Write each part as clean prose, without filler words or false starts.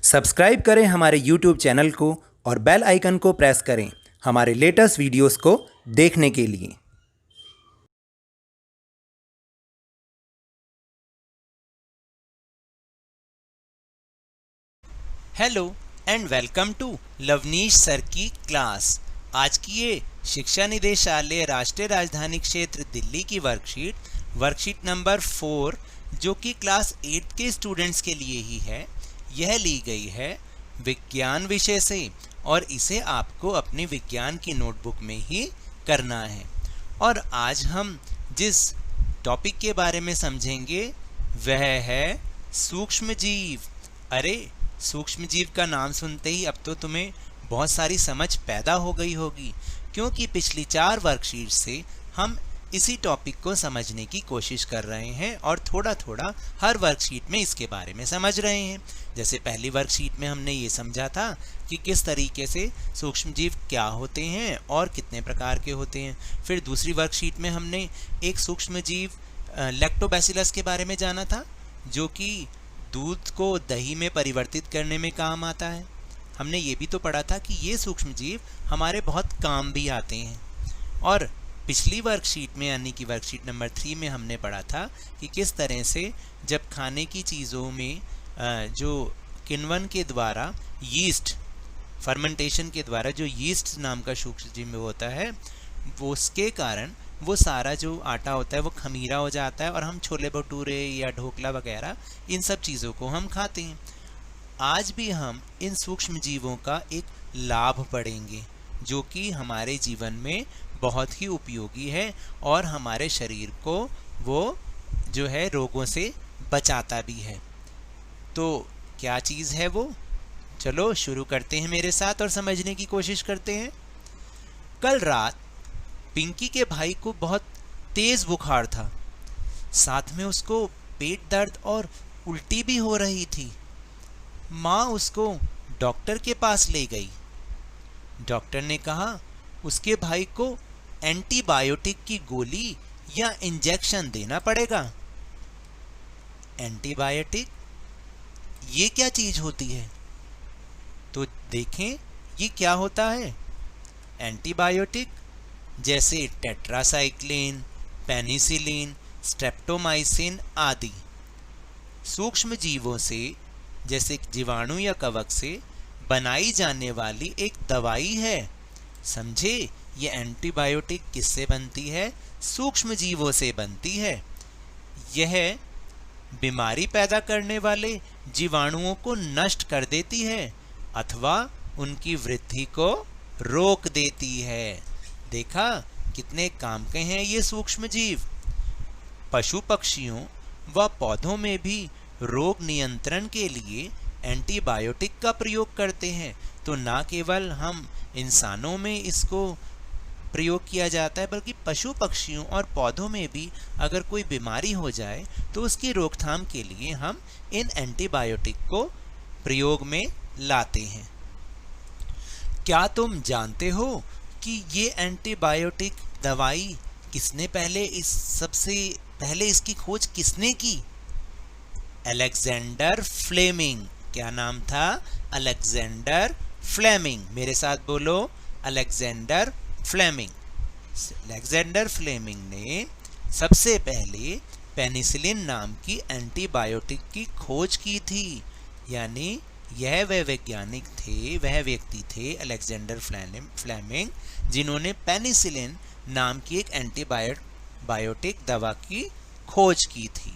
Subscribe करें हमारे YouTube channel को और बेल आइकन को प्रेस करें हमारे लेटेस्ट वीडियोस को देखने के लिए। Hello and welcome to Lavneesh sir की क्लास। आज की ये शिक्षा निदेशालय राष्ट्रीय राजधानी क्षेत्र दिल्ली की वर्कशीट नंबर 4 जो कि क्लास 8 के स्टूडेंट्स के लिए ही है, यह ली गई है विज्ञान विषय से और इसे आपको अपनी विज्ञान की नोटबुक में ही करना है। और आज हम जिस टॉपिक के बारे में समझेंगे वह है सूक्ष्म जीव। अरे सूक्ष्म जीव का नाम सुनते ही अब तो तुम्हें बहुत सारी समझ पैदा हो गई होगी, क्योंकि पिछली 4 वर्कशीट से हम इसी टॉपिक को समझने की कोशिश कर रहे हैं और थोड़ा थोड़ा हर वर्कशीट में इसके बारे में समझ रहे हैं। जैसे पहली वर्कशीट में हमने ये समझा था कि किस तरीके से सूक्ष्म जीव क्या होते हैं और कितने प्रकार के होते हैं। फिर दूसरी वर्कशीट में हमने एक सूक्ष्म जीव लैक्टोबैसिलस के बारे में जाना था, जो कि दूध को दही में परिवर्तित करने में काम आता है। हमने ये भी तो पढ़ा था कि ये सूक्ष्म जीव हमारे बहुत काम भी आते हैं। और पिछली वर्कशीट में यानी कि वर्कशीट नंबर 3 में हमने पढ़ा था कि किस तरह से जब खाने की चीज़ों में जो किण्वन के द्वारा यीस्ट फर्मेंटेशन के द्वारा जो यीस्ट नाम का सूक्ष्म जीव होता है, वो उसके कारण वो सारा जो आटा होता है वो खमीरा हो जाता है और हम छोले भटूरे या ढोकला वगैरह इन सब चीज़ों को हम खाते हैं। आज भी हम इन सूक्ष्म जीवों का एक लाभ पढ़ेंगे जो कि हमारे जीवन में बहुत ही उपयोगी है और हमारे शरीर को वो जो है रोगों से बचाता भी है। तो क्या चीज़ है वो? चलो शुरू करते हैं मेरे साथ और समझने की कोशिश करते हैं। कल रात पिंकी के भाई को बहुत तेज बुखार था, साथ में उसको पेट दर्द और उल्टी भी हो रही थी। माँ उसको डॉक्टर के पास ले गई। डॉक्टर ने कहा उसके भाई को एंटीबायोटिक की गोली या इंजेक्शन देना पड़ेगा। एंटीबायोटिक ये क्या चीज होती है? तो देखें ये क्या होता है। एंटीबायोटिक जैसे टेट्रासाइक्लिन, पेनिसिलिन, स्ट्रेप्टोमाइसिन आदि सूक्ष्म जीवों से जैसे जीवाणु या कवक से बनाई जाने वाली एक दवाई है। समझे? ये एंटीबायोटिक किससे बनती है? सूक्ष्म जीवों से बनती है। यह बीमारी पैदा करने वाले जीवाणुओं को नष्ट कर देती है अथवा उनकी वृद्धि को रोक देती है। देखा कितने काम के हैं ये सूक्ष्म जीव। पशु पक्षियों व पौधों में भी रोग नियंत्रण के लिए एंटीबायोटिक का प्रयोग करते हैं। तो ना केवल हम इंसानों में इसको प्रयोग किया जाता है बल्कि पशु पक्षियों और पौधों में भी अगर कोई बीमारी हो जाए तो उसकी रोकथाम के लिए हम इन एंटीबायोटिक को प्रयोग में लाते हैं। क्या तुम जानते हो कि ये एंटीबायोटिक दवाई किसने सबसे पहले इसकी खोज किसने की? Alexander Fleming. क्या नाम था? Alexander Fleming. मेरे साथ बोलो, अलेक्जेंडर फ्लेमिंग। अलेक्जेंडर फ्लेमिंग ने सबसे पहले पेनिसिलिन नाम की एंटीबायोटिक की खोज की थी। यानी यह वह व्यक्ति थे अलेक्जेंडर फ्लेमिंग जिन्होंने पेनिसिलिन नाम की एक एंटीबायोटिक दवा की खोज की थी।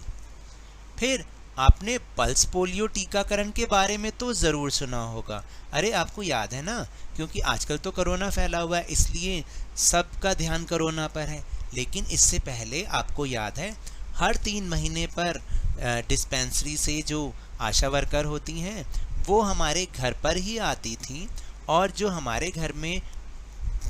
फिर आपने पल्स पोलियो टीकाकरण के बारे में तो ज़रूर सुना होगा। अरे आपको याद है ना, क्योंकि आजकल तो कोरोना फैला हुआ है इसलिए सबका ध्यान कोरोना पर है। लेकिन इससे पहले आपको याद है हर 3 महीने पर डिस्पेंसरी से जो आशा वर्कर होती हैं वो हमारे घर पर ही आती थी और जो हमारे घर में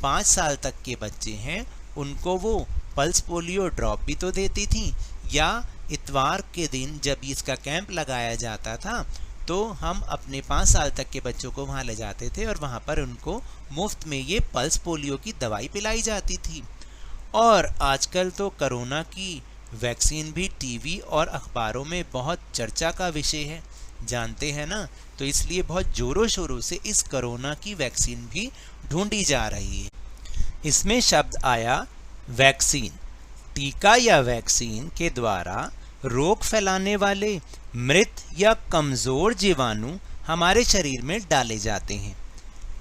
5 साल तक के बच्चे हैं उनको वो पल्स पोलियो ड्रॉप भी तो देती थी। या इतवार के दिन जब इसका कैंप लगाया जाता था तो हम अपने 5 साल तक के बच्चों को वहाँ ले जाते थे और वहाँ पर उनको मुफ्त में ये पल्स पोलियो की दवाई पिलाई जाती थी। और आजकल तो कोरोना की वैक्सीन भी टीवी और अखबारों में बहुत चर्चा का विषय है। जानते हैं ना, तो इसलिए बहुत जोरों शोरों से इस कोरोना की वैक्सीन भी ढूंढी जा रही है। इसमें शब्द आया वैक्सीन। टीका या वैक्सीन के द्वारा रोग फैलाने वाले मृत या कमजोर जीवाणु हमारे शरीर में डाले जाते हैं।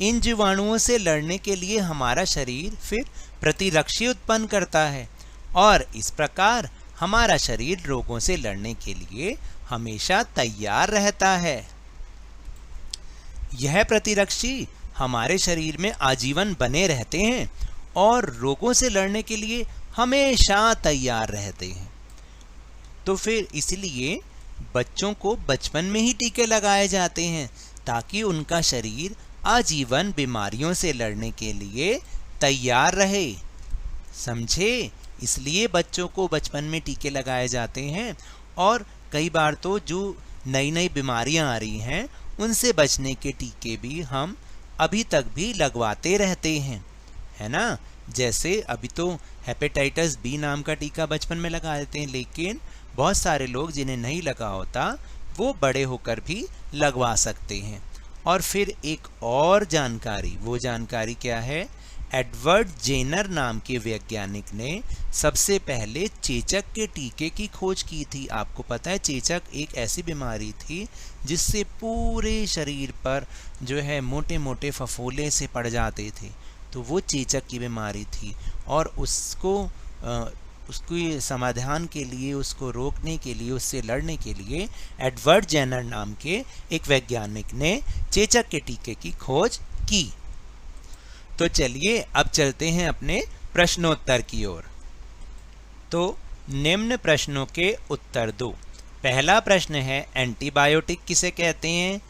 इन जीवाणुओं से लड़ने के लिए हमारा शरीर फिर प्रतिरक्षी उत्पन्न करता है और इस प्रकार हमारा शरीर रोगों से लड़ने के लिए हमेशा तैयार रहता है। यह प्रतिरक्षी हमारे शरीर में आजीवन बने रहते हैं और रोगों से लड़ने के लिए हमेशा तैयार रहते हैं। तो फिर इसलिए बच्चों को बचपन में ही टीके लगाए जाते हैं ताकि उनका शरीर आजीवन बीमारियों से लड़ने के लिए तैयार रहे। समझे? इसलिए बच्चों को बचपन में टीके लगाए जाते हैं और कई बार तो जो नई नई बीमारियां आ रही हैं उनसे बचने के टीके भी हम अभी तक भी लगवाते रहते हैं, है ना। जैसे अभी तो हेपेटाइटिस बी नाम का टीका बचपन में लगा देते हैं, लेकिन बहुत सारे लोग जिन्हें नहीं लगा होता वो बड़े होकर भी लगवा सकते हैं। और फिर एक और जानकारी, वो जानकारी क्या है? एडवर्ड जेनर नाम के वैज्ञानिक ने सबसे पहले चेचक के टीके की खोज की थी। आपको पता है चेचक एक ऐसी बीमारी थी जिससे पूरे शरीर पर जो है मोटे मोटे फफोले से पड़ जाते थे, तो वो चेचक की बीमारी थी और उसके समाधान के लिए, उसको रोकने के लिए, उससे लड़ने के लिए एडवर्ड जेनर नाम के एक वैज्ञानिक ने चेचक के टीके की खोज की। तो चलिए अब चलते हैं अपने प्रश्नोत्तर की ओर। तो निम्न प्रश्नों के उत्तर दो। पहला प्रश्न है एंटीबायोटिक किसे कहते हैं?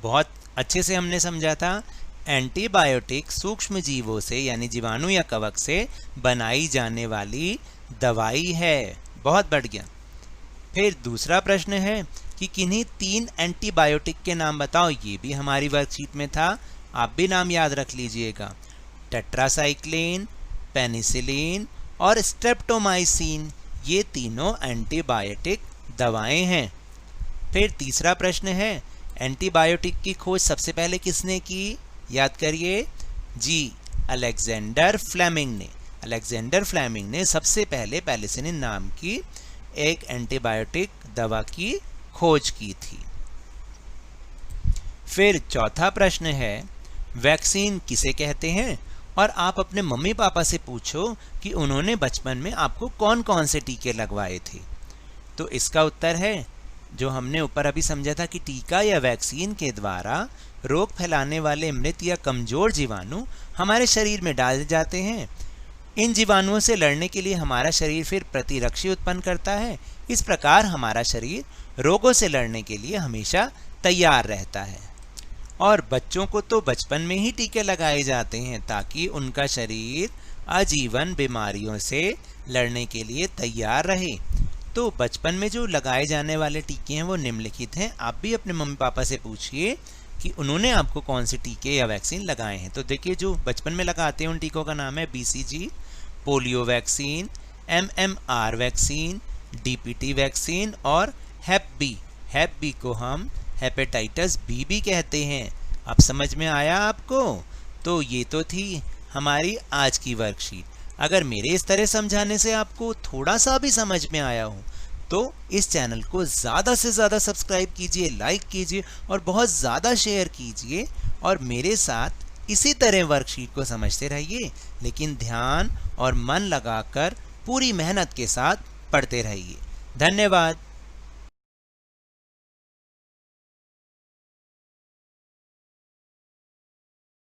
बहुत अच्छे से हमने समझा था। एंटीबायोटिक सूक्ष्म जीवों से यानी जीवाणु या कवक से बनाई जाने वाली दवाई है। बहुत बढ़िया। फिर दूसरा प्रश्न है कि किन्हीं 3 एंटीबायोटिक के नाम बताओ। ये भी हमारी वर्कशीट में था, आप भी नाम याद रख लीजिएगा। टेट्रासाइक्लिन, पेनिसिलिन और स्ट्रेप्टोमाइसिन, ये तीनों एंटीबायोटिक दवाएं हैं। फिर तीसरा प्रश्न है एंटीबायोटिक की खोज सबसे पहले किसने की? याद करिए जी, अलेक्जेंडर फ्लेमिंग ने। अलेक्जेंडर फ्लेमिंग ने सबसे पहले पेनिसिलिन नाम की एक एंटीबायोटिक दवा की खोज की थी। फिर चौथा प्रश्न है वैक्सीन किसे कहते हैं? और आप अपने मम्मी पापा से पूछो कि उन्होंने बचपन में आपको कौन कौन से टीके लगवाए थे। तो इसका उत्तर है जो हमने ऊपर अभी समझा था कि टीका या वैक्सीन के द्वारा रोग फैलाने वाले मृत या कमजोर जीवाणु हमारे शरीर में डाले जाते हैं। इन जीवाणुओं से लड़ने के लिए हमारा शरीर फिर प्रतिरक्षी उत्पन्न करता है। इस प्रकार हमारा शरीर रोगों से लड़ने के लिए हमेशा तैयार रहता है। और बच्चों को तो बचपन में ही टीके लगाए जाते हैं ताकि उनका शरीर आजीवन बीमारियों से लड़ने के लिए तैयार रहे। तो बचपन में जो लगाए जाने वाले टीके हैं वो निम्नलिखित हैं। आप भी अपने मम्मी पापा से पूछिए कि उन्होंने आपको कौन से टीके या वैक्सीन लगाए हैं। तो देखिए जो बचपन में लगाते हैं उन टीकों का नाम है BCG polio vaccine, MMR vaccine, DPT vaccine और हेप बी को हम हेपेटाइटिस बी भी कहते हैं। अब समझ में आया आपको? तो ये तो थी हमारी आज की वर्कशीट। अगर मेरे इस तरह समझाने से आपको थोड़ा सा भी समझ में आया हो तो इस चैनल को ज़्यादा से ज़्यादा सब्सक्राइब कीजिए, लाइक कीजिए और बहुत ज़्यादा शेयर कीजिए और मेरे साथ इसी तरह वर्कशीट को समझते रहिए, लेकिन ध्यान और मन लगाकर पूरी मेहनत के साथ पढ़ते रहिए। धन्यवाद।